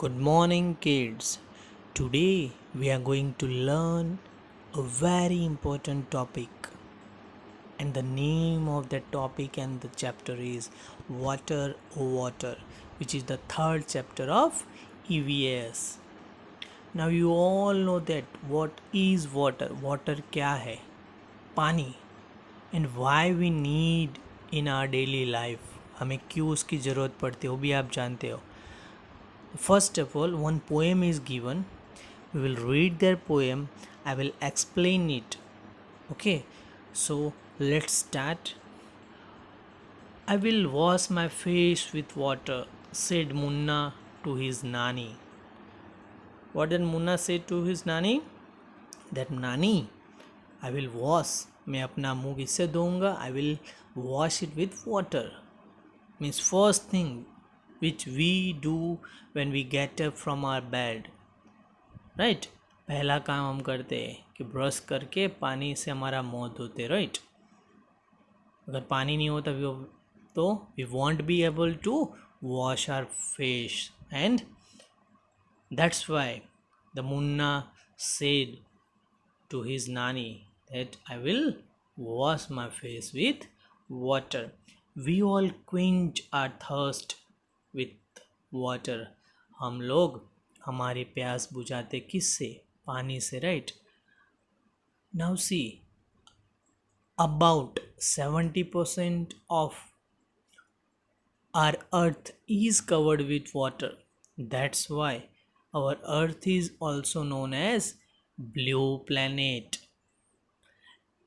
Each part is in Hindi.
Good morning, kids. Today we are going to learn a very important topic, and the name of that topic and the chapter is Water O Water, which is the third chapter of EVS. Now, you all know that what is water? Water क्या है? पानी. And why we need in our daily life. हमें क्यों उसकी ज़रूरत पड़ती है वो भी आप जानते हो. First of all, one poem is given. We will read their poem. I will explain it. Okay, so let's start. I will wash my face with water, said Munna to his Nani. What did Munna say to his Nani? That Nani, I will wash. मैं अपना मुंह इससे धोऊंगा. I will wash it with water. Means first thing which we do when we get up from our bed. Right पहला काम हम करते हैं कि ब्रश करके पानी से हमारा मुंह धोते. राइट अगर पानी नहीं होता तो we won't be able to wash our face and that's why the Munna said to his nani that I will wash my face with water. We all quench our thirst with water. हम लोग हमारी प्यास बुझाते किससे? पानी से. Right now see about 70% of our earth is covered with water. That's why our earth is also known as blue planet.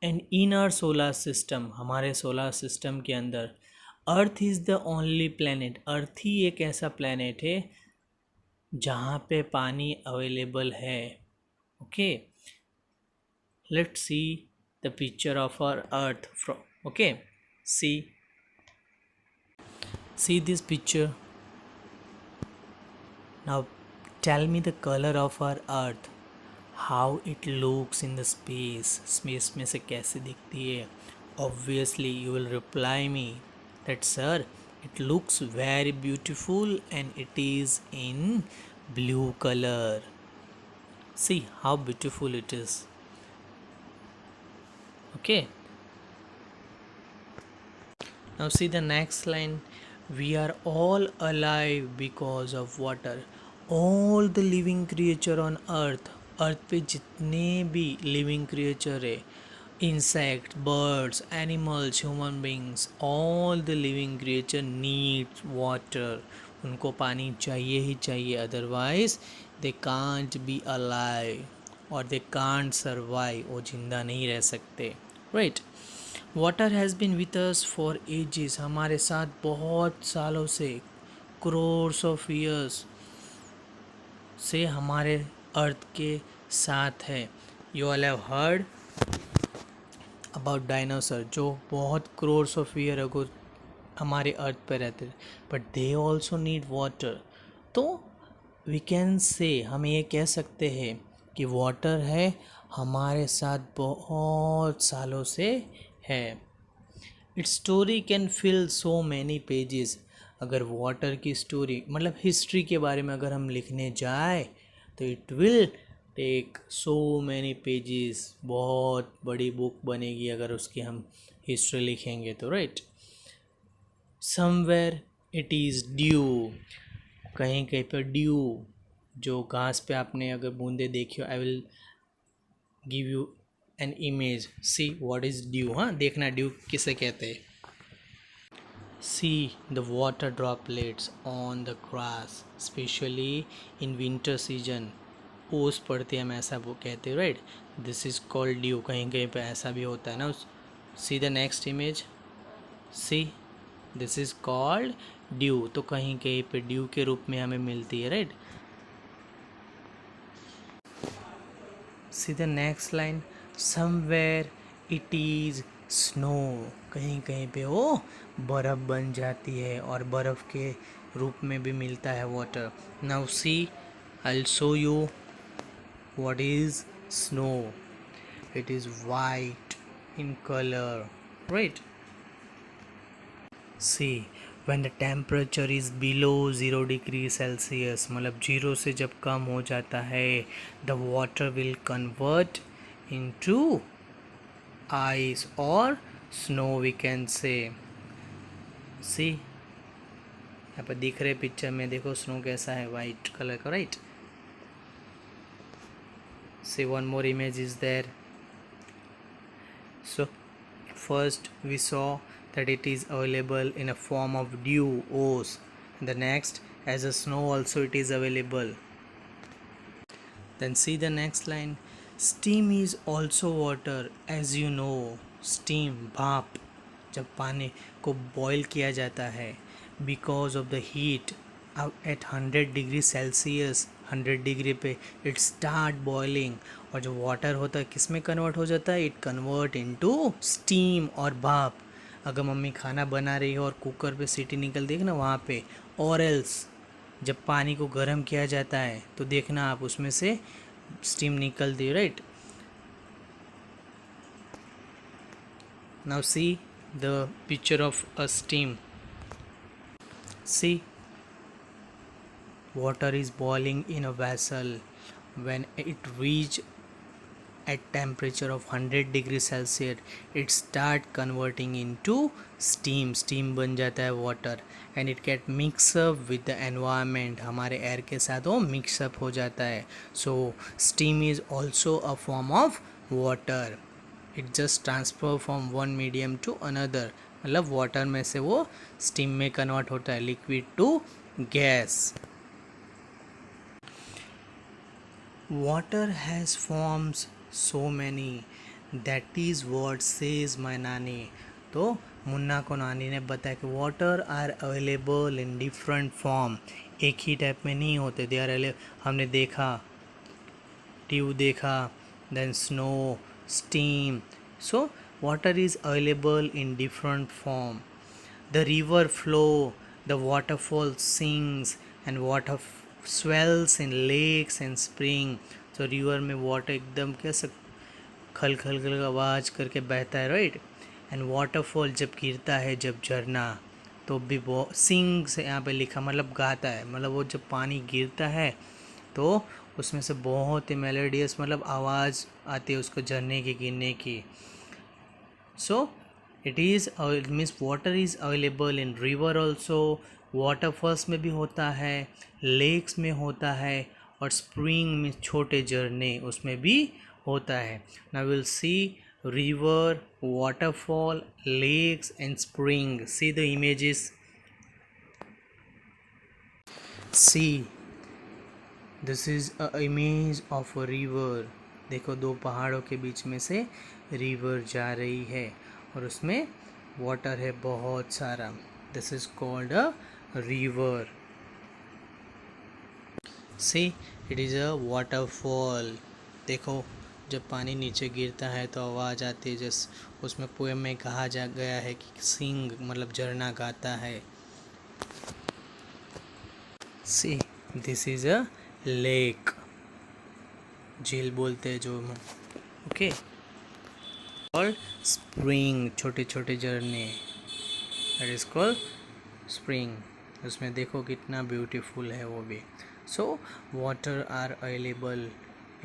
And in our solar system, हमारे solar system के अंदर earth is the only planet. Earth ही एक ऐसा प्लैनेट है जहाँ पे पानी अवेलेबल है. Okay, let's see the picture of our earth from. Okay, see this picture. Now tell me the color of our earth, how it looks in the space में से कैसे दिखती है. Obviously you will reply me that sir, it looks very beautiful and it is in blue color. See how beautiful it is. Okay, now see the next line. We are all alive because of water. All the living creature on earth पे जितने भी living creature है, insects, birds, animals, human beings, all the living creature needs water. उनको पानी चाहिए ही चाहिए, otherwise they can't be alive or they can't survive. वो जिंदा नहीं रह सकते. Right, water has been with us for ages. हमारे साथ बहुत सालों से, करोर्स ऑफ ईयर्स से हमारे अर्थ के साथ है. You all have heard about dinosaur जो बहुत करोर्स ऑफ ईयर अगो हमारे अर्थ पर रहते थे, but they also need water. तो वी कैन से, हम ये कह सकते हैं कि वाटर है हमारे साथ बहुत सालों से है. Its story can fill so many pages. अगर वाटर की स्टोरी मतलब हिस्ट्री के बारे में अगर हम लिखने जाए तो it will take so many pages. बहुत बड़ी बुक बनेगी अगर उसकी हम हिस्ट्री लिखेंगे तो. Right, somewhere it is due. कहीं कहीं पर ड्यू, जो घास पे आपने अगर बूंदे देखी हो. I will give you an image. See what is due. हाँ, देखना ड्यू किसे कहते हैं. See the water droplets on the grass, especially in winter season. ओस पड़ती है, हम ऐसा वो कहते हैं. Right, this is called due. कहीं कहीं पे ऐसा भी होता है ना. See the next image. See this is called due. तो कहीं कहीं पे ड्यू के रूप में हमें मिलती है. Right, see the next line. Somewhere it is snow. कहीं कहीं पे वो बर्फ़ बन जाती है और बर्फ़ के रूप में भी मिलता है water. Now see, I will show you what is snow. It is white in colour. Right, see when the temperature is below 0 degree Celsius, मतलब 0 से जब कम हो जाता है, the water will convert into ice or snow, we can say. See, यहाँ पर दिख रहे पिक्चर में, देखो स्नो कैसा है, वाइट कलर का, right. See, one more image is there. So first we saw that it is available in a form of dew, O's. The next, as a snow also it is available. Then see the next line. Steam is also water, as you know. Steam, भाप, जब पानी को बॉयल किया जाता है, because of the heat at 100 degree Celsius, 100 degree पे इट स्टार्ट बॉइलिंग, और जो वाटर होता है किस में कन्वर्ट हो जाता है, इट कन्वर्ट इनटू स्टीम और भाप. अगर मम्मी खाना बना रही हो और कुकर पे सीटी निकल देखना वहाँ पे, और एल्स जब पानी को गर्म किया जाता है तो देखना आप उसमें से स्टीम निकलती है, right. Now see the picture of a steam. See, water is boiling in a vessel. When it reach at temperature of 100 degree Celsius, it start converting into steam. Steam बन जाता है water, and it get mix up with the environment. हमारे air के साथ वो mix up हो जाता है. So steam is also a form of water. It just transfer from one medium to another. मतलब वाटर में से वो स्टीम में कन्वर्ट होता है, liquid to gas. Water has forms so many, that is what says my nani. तो मुन्ना को नानी ने बताया कि water are available in different form. एक ही टाइप में नहीं होते, दे आर. हमने देखा ट्यूब देखा, than snow, steam. So water is available in different form. The river flow, the waterfall sings, and water swells in lakes and spring. तो river में water एकदम कैसे खल खल खल आवाज़ करके बहता है, राइट. एंड वाटरफॉल जब गिरता है, जब झरना, तो भी वो सिंग से यहाँ पे लिखा, मतलब गाता है, मतलब वो जब पानी गिरता है तो उसमें से बहुत ही मेलोडियस मतलब आवाज़ आती है उसको झरने की गिरने की. So it is means water is available in river also, waterfalls में भी होता है, lakes में होता है, और spring में छोटे झरने उसमें भी होता है. Now we'll see river, waterfall, lakes and spring. See the images. See, this is a image of a river. देखो दो पहाड़ों के बीच में से रिवर जा रही है और उसमें वाटर है बहुत सारा. This is called a river. See, it is a waterfall. देखो जब पानी नीचे गिरता है तो आवाज़ आती है, जैसे उसमें पोएम में कहा जा गया है कि सिंग मतलब झरना गाता है. सी, दिस इज़ अ लेक. झील बोलते हैं जो, ओके. और स्प्रिंग, छोटे छोटे झरने, दैट इज कॉल्ड स्प्रिंग. उसमें देखो कितना ब्यूटीफुल है वो भी. So water are available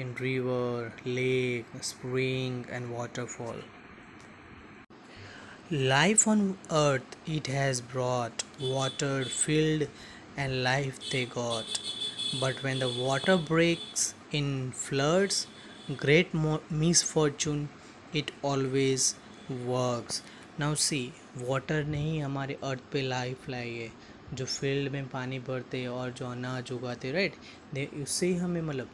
in river, lake, spring and waterfall. Life on earth it has brought, watered, filled, and life they got. But when the water breaks in floods, great misfortune, it always works. Now see, water ने ही हमारे अर्थ पे लाइफ लाई है. जो फील्ड में पानी भरते हैं और जो अनाज उगाते, राइट, उससे ही हमें मतलब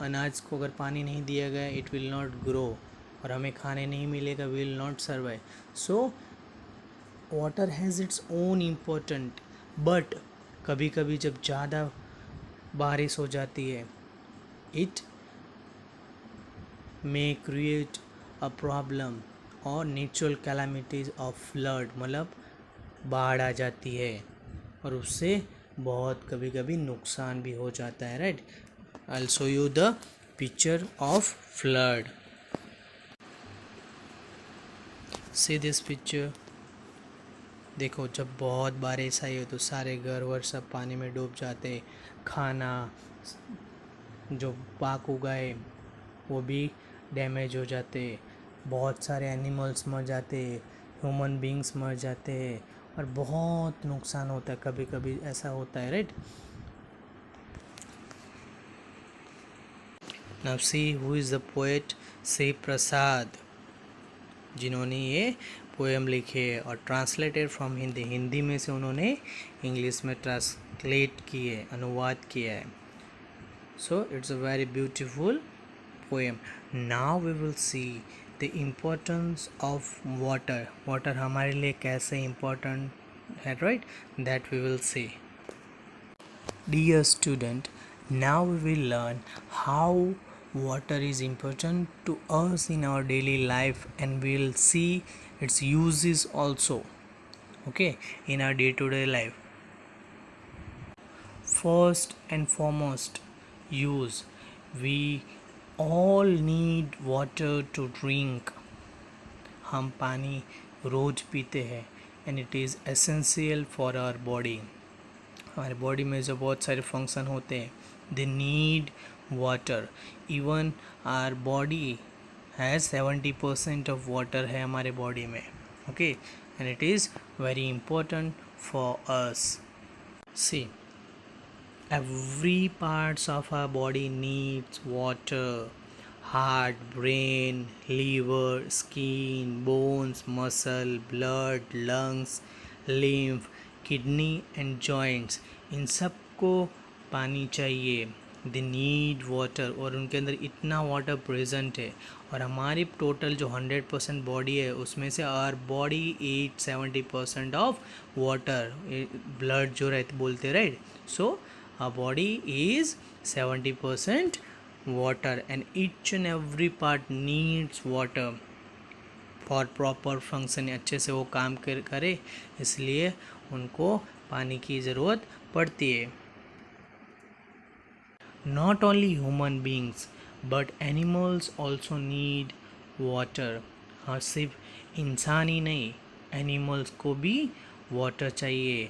अनाज को अगर पानी नहीं दिया गया इट विल नॉट ग्रो, और हमें खाने नहीं मिलेगा, we will not survive. So water has its own important. But कभी कभी जब ज़्यादा बारिश हो जाती है, it may create a problem और नेचुरल कैलामिटीज़ ऑफ फ्लड, मतलब बाढ़ आ जाती है और उससे बहुत कभी कभी नुकसान भी हो जाता है, right. I'll show you the picture of flood. See this picture. देखो जब बहुत बारिश आई हो तो सारे घर वर सब पानी में डूब जाते, खाना जो पाक उगाए वो भी डैमेज हो जाते, बहुत सारे एनिमल्स मर जाते, ह्यूमन बींग्स मर जाते और बहुत नुकसान होता है, कभी कभी ऐसा होता है, right. Now see who is the poet, Shiv Prasad, जिन्होंने ये पोएम लिखे और ट्रांसलेटेड फ्रॉम हिंदी, हिंदी में से उन्होंने इंग्लिश में ट्रांसलेट किए, अनुवाद किया है। So it's a very beautiful poem. Now we will see the importance of water, water हमारे लिए कैसे इम्पोर्टेंट है, right, that we will see. Dear student, now we will learn how water is important to us in our daily life and we will see its uses also, okay, in our day-to-day life. First and foremost use, we all need water to drink. हम पानी रोज पीते हैं and it is essential for our body. हमारे बॉडी में जो बहुत सारे फंक्शन होते हैं they need water, even our body has 70% of water है हमारे बॉडी में, okay, and it is very important for us. See every parts of our body needs water, heart, brain, liver, skin, bones, muscle, blood, lungs, lymph, kidney and joints, इन सबको पानी चाहिए, दे नीड वाटर, और उनके अंदर इतना वाटर प्रेजेंट है। और हमारी टोटल जो 100% बॉडी है उसमें से our body eat 70% of water, blood जो रहते बोलते, right. So our body is 70% water and each and every part needs water for proper function, अच्छे से वो काम करे, इसलिए उनको पानी की ज़रूरत पड़ती है। Not only human beings but animals also need water, हाँ सिर्फ इंसान ही नहीं, एनिमल्स को भी वाटर चाहिए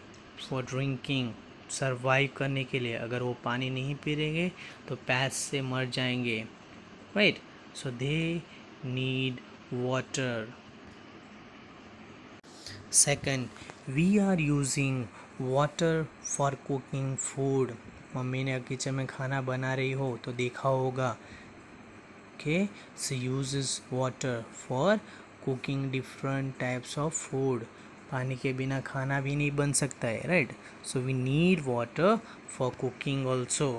फॉर ड्रिंकिंग, सरवाइव करने के लिए। अगर वो पानी नहीं पीएंगे तो प्यास से मर जाएंगे, right. So they need water. Second, we are using water for cooking food. Mummy ने किचन में खाना बना रही हो तो देखा होगा कि she uses water for cooking different types of food. पानी के बिना खाना भी नहीं बन सकता है, right. So we need water for cooking also.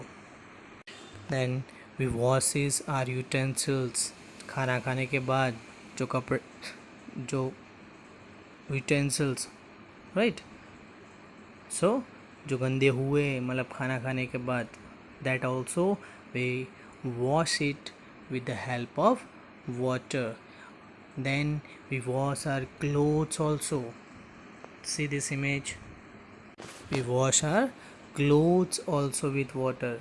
Then we washes our utensils, खाना खाने के बाद जो कपड़े, जो यूटेंसिल्स, राइट, सो जो गंदे हुए मतलब खाना खाने के बाद, that also we wash it with the help of water. Then we wash our clothes also. See this image, we wash our clothes also with water.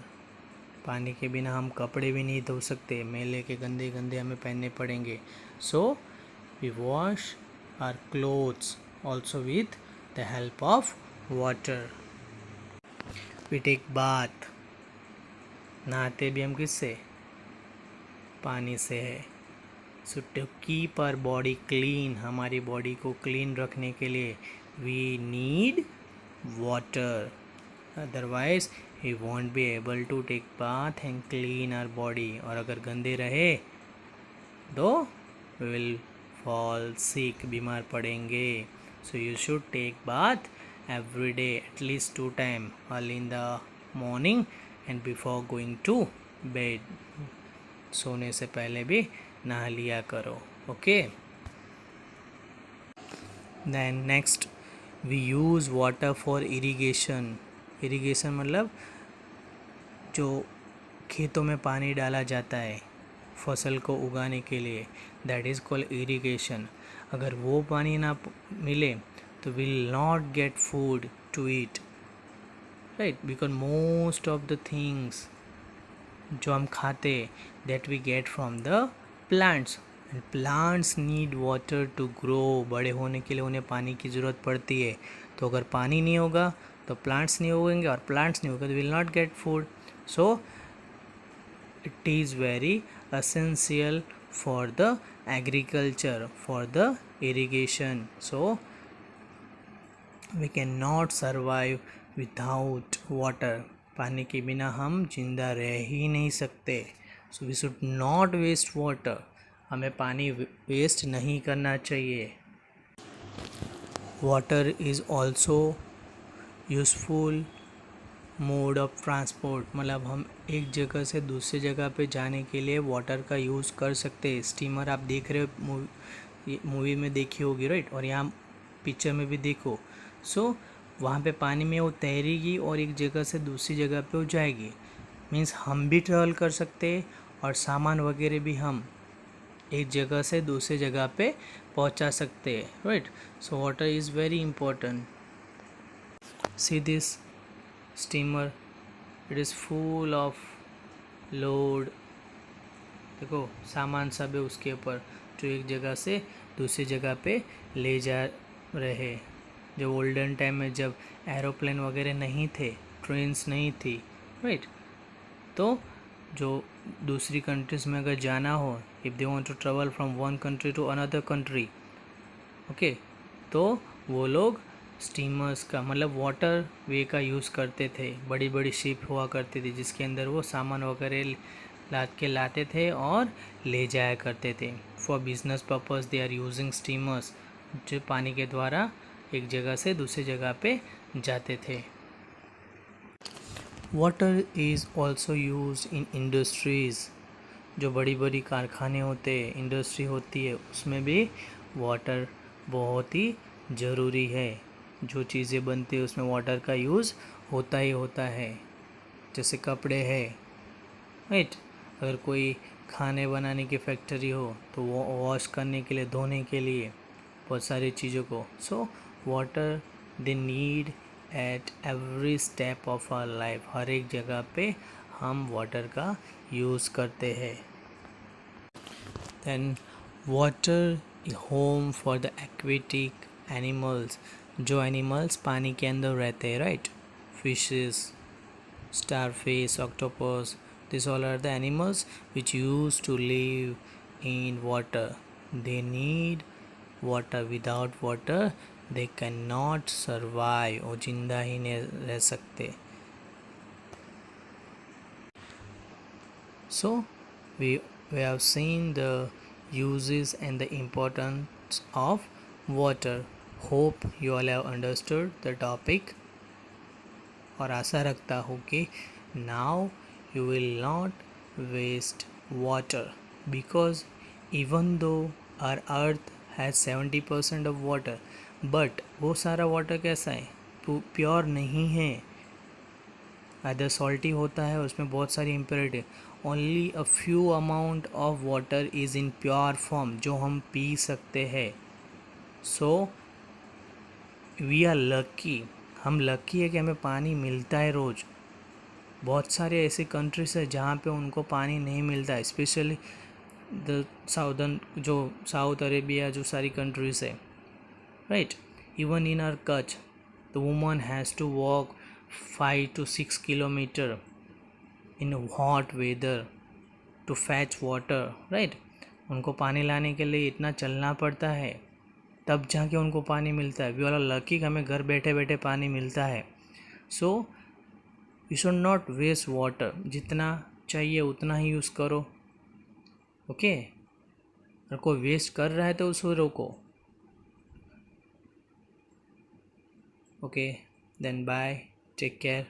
पानी के बिना हम कपड़े भी नहीं धो सकते, मैले के गंदे गंदे हमें पहनने पड़ेंगे। So we wash our clothes also with the help of water. We take bath, नहाते भी हम किससे, पानी से है। So to keep our body clean, हमारी बॉडी को क्लीन रखने के लिए we need water, otherwise we won't be able to take bath and clean our body. और अगर गंदे रहे तो वी विल फॉल सिक, बीमार पड़ेंगे। So you should take bath every day at least 2 time, early in the morning and before going to bed. सोने से पहले भी नहा लिया करो, okay. Then next, we use water for irrigation. Irrigation मतलब जो खेतों में पानी डाला जाता है फसल को उगाने के लिए, दैट इज़ कॉल्ड इरिगेशन। अगर वो पानी ना मिले तो will not get food to eat, right, because most of the things जो हम खाते that we get from the plants, and plants need water to grow, बड़े होने के लिए उन्हें पानी की ज़रूरत पड़ती है। तो अगर पानी नहीं होगा तो प्लांट्स नहीं उगेंगे, और प्लांट्स नहीं होगा तो will not get food. So it is very essential for the agriculture, for the irrigation. So we cannot survive without water. पानी के बिना हम जिंदा रह ही नहीं सकते. So we should not waste water. हमें पानी वेस्ट नहीं करना चाहिए. Water is also useful mode of transport, मतलब हम एक जगह से दूसरी जगह पे जाने के लिए वाटर का यूज़ कर सकते हैं. स्टीमर आप देख रहे हो, मूवी में देखी होगी, राइट, और यहाँ पिक्चर में भी देखो. सो वहाँ पे पानी में वो तैरेगी और एक जगह से दूसरी जगह पे वो जाएगी. मीन्स हम भी ट्रैवल कर सकते हैं और सामान वगैरह भी हम एक जगह से दूसरी जगह पे पहुँचा सकते हैं, right. So water is very important. See this steamer, it is full of load. देखो सामान सब है उसके ऊपर जो एक जगह से दूसरी जगह पे ले जा रहे. जब ओल्डन टाइम में जब एरोप्लेन वगैरह नहीं थे, ट्रेन्स नहीं थी, राइट, तो जो दूसरी कंट्रीज़ में अगर जाना हो, if they want to travel from one country to another country, okay, तो वो लोग स्टीमर्स का मतलब वाटर वे का यूज़ करते थे. बड़ी बड़ी शिप हुआ करती थी जिसके अंदर वो सामान वगैरह लाद के लाते थे और ले जाया करते थे. For business purpose they are using steamers, जो पानी के द्वारा एक जगह से दूसरी जगह पे जाते थे. Water is also use in industries. जो बड़ी बड़ी कारखाने होते हैं, इंडस्ट्री होती है, उसमें भी वाटर बहुत ही ज़रूरी है. जो चीज़ें बनती है उसमें वाटर का यूज़ होता ही होता है. जैसे कपड़े है, राइट, अगर कोई खाने बनाने की फैक्ट्री हो तो वो वॉश करने के लिए, धोने के लिए, बहुत सारी चीज़ों को. So water they need at every step of our life. हर एक जगह पे हम वाटर का यूज़ करते हैं. Then water home for the aquatic animals. जो एनिमल्स पानी के अंदर रहते हैं, right, fishes, starfish, octopus, this all are the animals which use to live in water. They need water. Without water they can not survive. वो जिंदा ही नहीं रह सकते. So we have seen the uses and the importance of water. Hope you all have understood the topic. और आशा रखता हूँ कि now you will not waste water, because even though our earth has 70% of water, but वो सारा वाटर कैसा है, प्योर नहीं है. अदर सॉल्टी होता है, उसमें बहुत सारी impurity. Only a few amount of water is in pure form, जो हम पी सकते हैं. So we are lucky. हम लकी है कि हमें पानी मिलता है रोज़. बहुत सारे ऐसे कंट्रीज है जहाँ पे उनको पानी नहीं मिलता है, स्पेशली द साउदर्न, जो साउथ अरेबिया, जो सारी कंट्रीज है, right. Even in our Kutch the woman has to walk 5 to 6 kilometer in hot weather to fetch water, right. उनको पानी लाने के लिए इतना चलना पड़ता है, तब जाके उनको पानी मिलता है. वी आर लकी, हमें घर बैठे बैठे पानी मिलता है. So you should not waste water. जितना चाहिए उतना ही यूज़ करो, ओके. अगर कोई वेस्ट कर रहा है तो उसको रोको. Okay, then bye, take care.